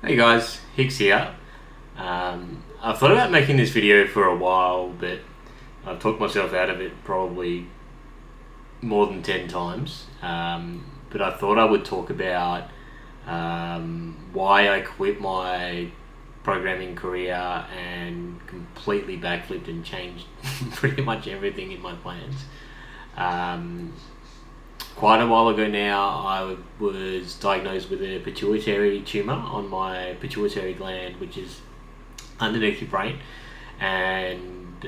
Hey guys, Hixx here. I've thought about making this video for a while, but I've talked myself out of it probably more than 10 times. But I thought I would talk about why I quit my programming career and completely backflipped and changed pretty much everything in my plans. Um, Quite a while ago now, I was diagnosed with a pituitary tumor on my pituitary gland, which is underneath your brain, and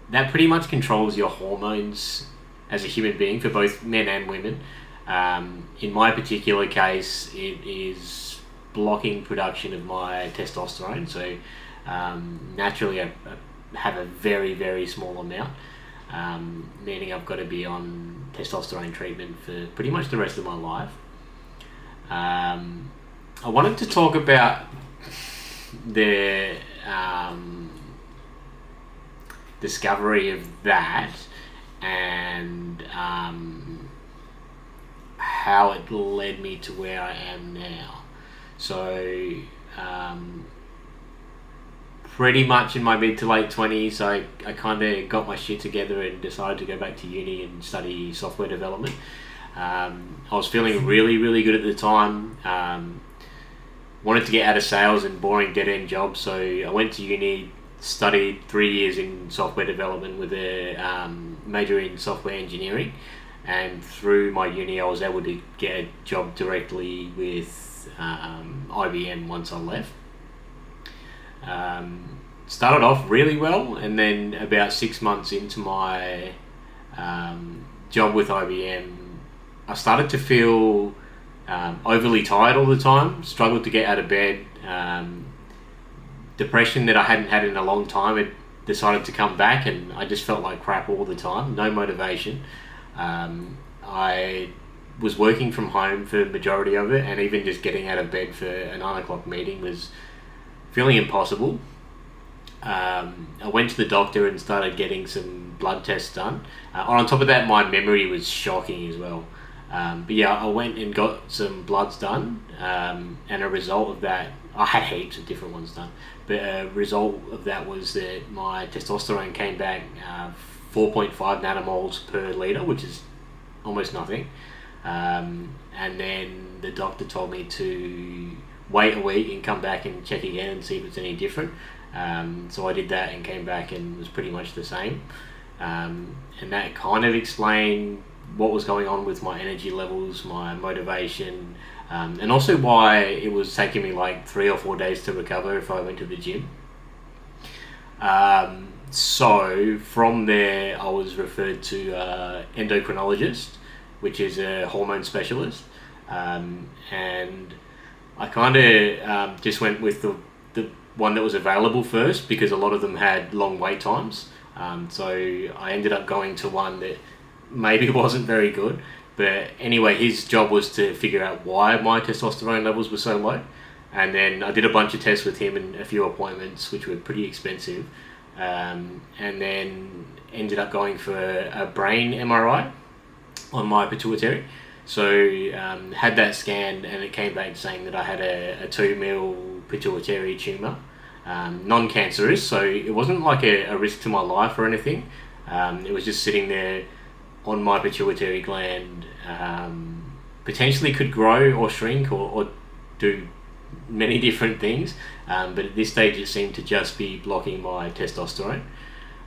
that pretty much controls your hormones as a human being for both men and women. In my particular case, it is blocking production of my testosterone, so naturally I have a very, very small amount, meaning I've got to be on testosterone treatment for pretty much the rest of my life. I wanted to talk about the discovery of that and how it led me to where I am now. So, pretty much in my mid to late 20s, I kind of got my shit together and decided to go back to uni and study software development. I was feeling really, really good at the time. Wanted to get out of sales and boring dead-end jobs, so I went to uni, studied 3 years in software development with a major in software engineering, and through my uni I was able to get a job directly with IBM once I left. Started off really well, and then about 6 months into my job with IBM, I started to feel overly tired all the time, struggled to get out of bed. Depression that I hadn't had in a long time had decided to come back, and I just felt like crap all the time, no motivation. I was working from home for the majority of it, and even just getting out of bed for a 9 o'clock meeting was feeling impossible. I went to the doctor and started getting some blood tests done. On top of that, my memory was shocking as well. But yeah, I went and got some bloods done, and a result of that, I had heaps of different ones done, but a result of that was that my testosterone came back 4.5 nanomoles per litre, which is almost nothing. And then the doctor told me to wait a week and come back and check again and see if it's any different. So I did that and came back and was pretty much the same. And that kind of explained what was going on with my energy levels, my motivation, and also why it was taking me like 3 or 4 days to recover if I went to the gym. So from there, I was referred to an endocrinologist, which is a hormone specialist, and I kind of just went with the one that was available first, because a lot of them had long wait times. So I ended up going to one that maybe wasn't very good. But anyway, his job was to figure out why my testosterone levels were so low. And then I did a bunch of tests with him and a few appointments, which were pretty expensive. And then ended up going for a brain MRI on my pituitary. So had that scanned, and it came back saying that I had a 2 mil pituitary tumor, non-cancerous, so it wasn't like a risk to my life or anything. It was just sitting there on my pituitary gland, potentially could grow or shrink or do many different things, but at this stage it seemed to just be blocking my testosterone.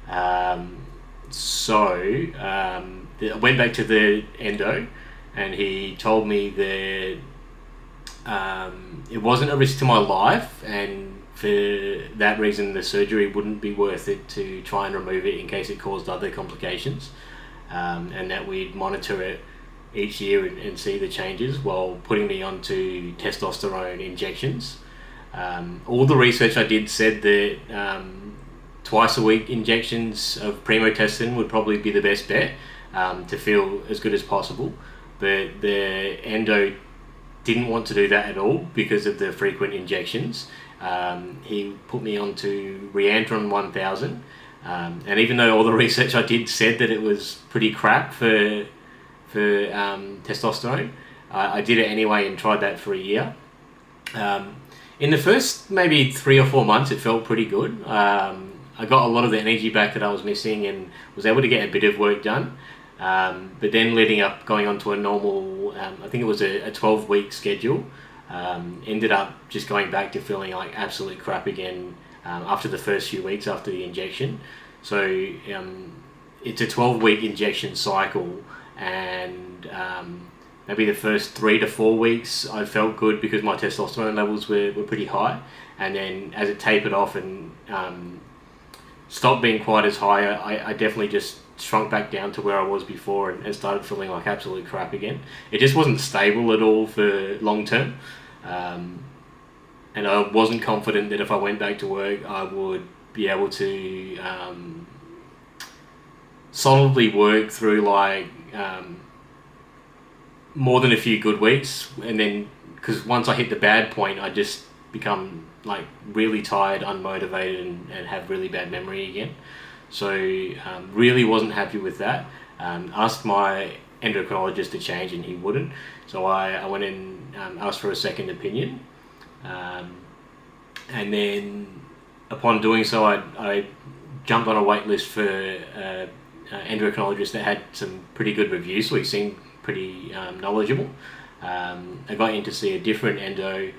I went back to the endo, and he told me that it wasn't a risk to my life, and for that reason the surgery wouldn't be worth it to try and remove it in case it caused other complications, and that we'd monitor it each year and see the changes while putting me onto testosterone injections. All the research I did said that twice a week injections of premotestin would probably be the best bet to feel as good as possible, but the endo didn't want to do that at all because of the frequent injections. He put me onto Reantron 1000, and even though all the research I did said that it was pretty crap for testosterone, I did it anyway and tried that for a year. In the first maybe 3 or 4 months, it felt pretty good. I got a lot of the energy back that I was missing and was able to get a bit of work done. But then leading up, going on to a normal, I think it was a 12-week schedule, ended up just going back to feeling like absolute crap again after the first few weeks after the injection. So it's a 12-week injection cycle, and maybe the first 3 to 4 weeks I felt good because my testosterone levels were pretty high, and then as it tapered off and stopped being quite as high, I definitely just shrunk back down to where I was before and started feeling like absolute crap again. It just wasn't stable at all for long term, and I wasn't confident that if I went back to work I would be able to solidly work through like more than a few good weeks, and then because once I hit the bad point I just become like really tired, unmotivated, and have really bad memory again. So really wasn't happy with that. Asked my endocrinologist to change and he wouldn't. So I went in, asked for a second opinion. And then upon doing so, I jumped on a wait list for an endocrinologist that had some pretty good reviews, so he seemed pretty knowledgeable. I got in to see a different endo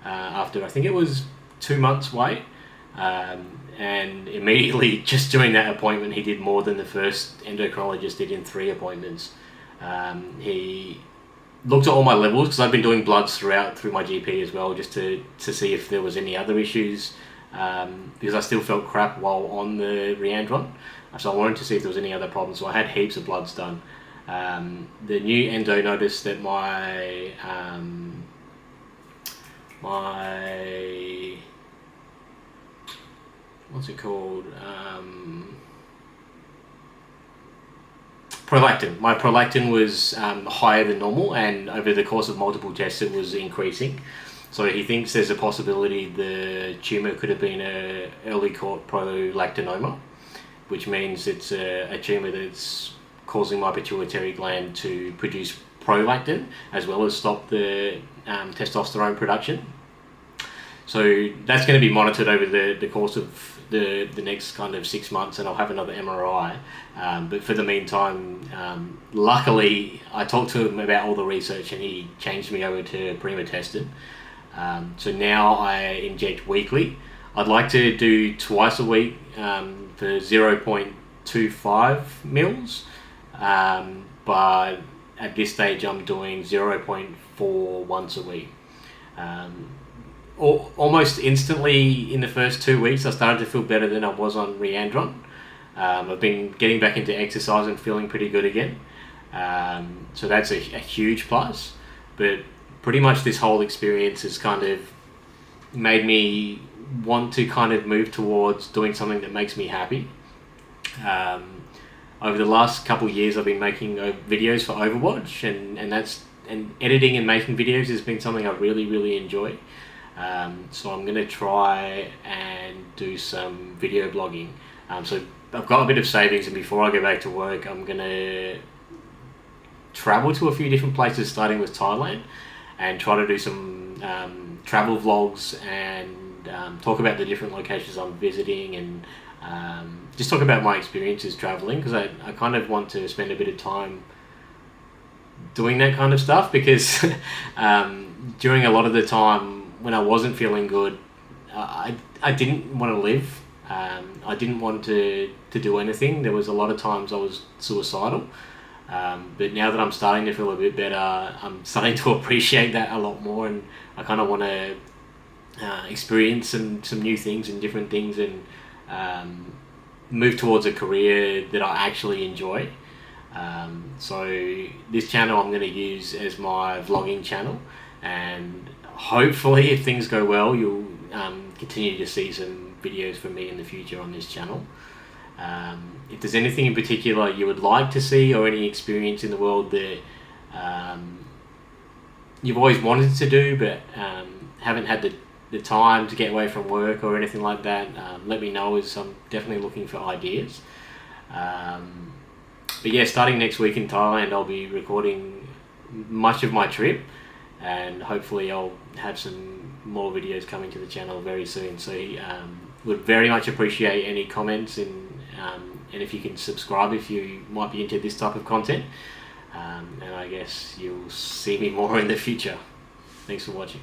after I think it was 2 months wait. And immediately, just during that appointment, he did more than the first endocrinologist did in 3 appointments. He looked at all my levels because I've been doing bloods through my GP as well, just to see if there was any other issues, because I still felt crap while on the Reandron. So I wanted to see if there was any other problems. So I had heaps of bloods done. The new endo noticed that my what's it called? Prolactin. My prolactin was higher than normal, and over the course of multiple tests it was increasing. So he thinks there's a possibility the tumour could have been a early caught prolactinoma, which means it's a tumour that's causing my pituitary gland to produce prolactin as well as stop the testosterone production. So that's going to be monitored over the course of the next kind of 6 months, and I'll have another MRI. But for the meantime, luckily, I talked to him about all the research and he changed me over to Prima Tested. So now I inject weekly. I'd like to do twice a week for 0.25 mils, but at this stage I'm doing 0.4 once a week. Almost instantly in the first 2 weeks I started to feel better than I was on Reandron. I've been getting back into exercise and feeling pretty good again, so that's a huge plus. But pretty much this whole experience has kind of made me want to kind of move towards doing something that makes me happy. Over the last couple of years I've been making videos for Overwatch, and editing and making videos has been something I really enjoy. So I'm going to try and do some video blogging. So I've got a bit of savings, and before I go back to work I'm going to travel to a few different places, starting with Thailand, and try to do some travel vlogs and talk about the different locations I'm visiting, and just talk about my experiences traveling, because I kind of want to spend a bit of time doing that kind of stuff, because during a lot of the time when I wasn't feeling good, I didn't want to live. I didn't want to do anything. There was a lot of times I was suicidal. But now that I'm starting to feel a bit better, I'm starting to appreciate that a lot more, and I kind of want to experience some new things and different things, and move towards a career that I actually enjoy. So this channel I'm going to use as my vlogging channel, and hopefully if things go well you'll continue to see some videos from me in the future on this channel. If there's anything in particular you would like to see, or any experience in the world that you've always wanted to do but haven't had the time to get away from work or anything like that, let me know, as I'm definitely looking for ideas. But yeah, starting next week in Thailand I'll be recording much of my trip, and hopefully I'll have some more videos coming to the channel very soon. So would very much appreciate any comments, and if you can subscribe if you might be into this type of content, and I guess you'll see me more in the future. Thanks for watching.